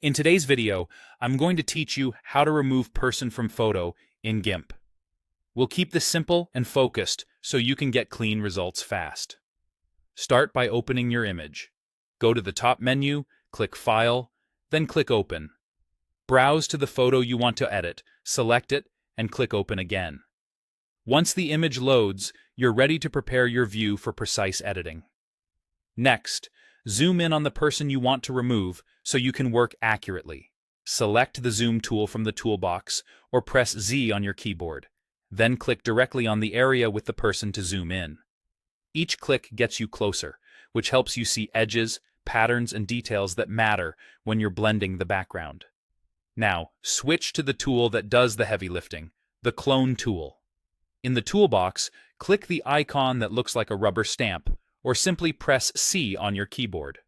In today's video, I'm going to teach you how to remove person from photo in GIMP. We'll keep this simple and focused so you can get clean results fast. Start by opening your image. Go to the top menu, click File, then click Open. Browse to the photo you want to edit, select it, and click Open again. Once the image loads, you're ready to prepare your view for precise editing. Next, zoom in on the person you want to remove so you can work accurately. Select the Zoom tool from the toolbox or press Z on your keyboard. Then click directly on the area with the person to zoom in. Each click gets you closer, which helps you see edges, patterns, and details that matter when you're blending the background. Now, switch to the tool that does the heavy lifting, the Clone tool. In the toolbox, click the icon that looks like a rubber stamp, or simply press C on your keyboard.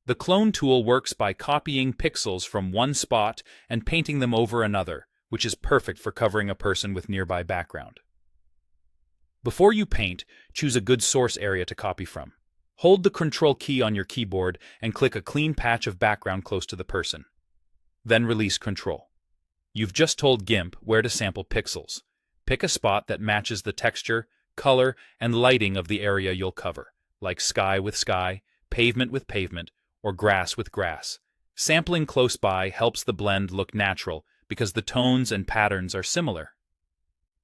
The Clone tool works by copying pixels from one spot and painting them over another, which is perfect for covering a person with nearby background. Before you paint, choose a good source area to copy from. Hold the Control key on your keyboard and click a clean patch of background close to the person. Then release Control. You've just told GIMP where to sample pixels. Pick a spot that matches the texture, color, and lighting of the area you'll cover, like sky with sky, pavement with pavement, or grass with grass. Sampling close by helps the blend look natural because the tones and patterns are similar.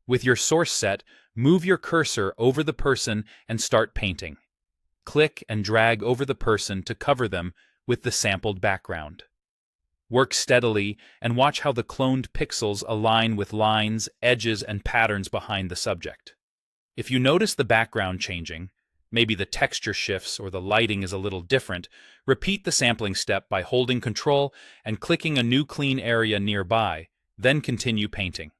With your source set, move your cursor over the person and start painting. Click and drag over the person to cover them with the sampled background. Work steadily and watch how the cloned pixels align with lines, edges, and patterns behind the subject. If you notice the background changing, maybe the texture shifts or the lighting is a little different, repeat the sampling step by holding Control and clicking a new clean area nearby, then continue painting.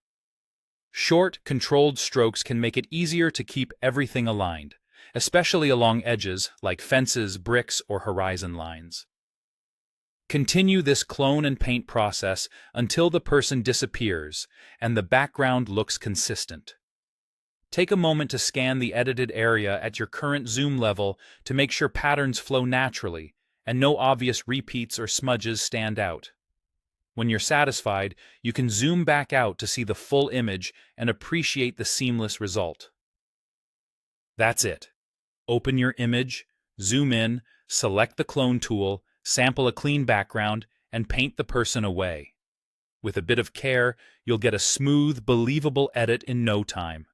Short, controlled strokes can make it easier to keep everything aligned, especially along edges like fences, bricks, or horizon lines. Continue this clone and paint process until the person disappears and the background looks consistent. Take a moment to scan the edited area at your current zoom level to make sure patterns flow naturally and no obvious repeats or smudges stand out. When you're satisfied, you can zoom back out to see the full image and appreciate the seamless result. That's it. Open your image, zoom in, select the Clone tool, sample a clean background, and paint the person away. With a bit of care, you'll get a smooth, believable edit in no time.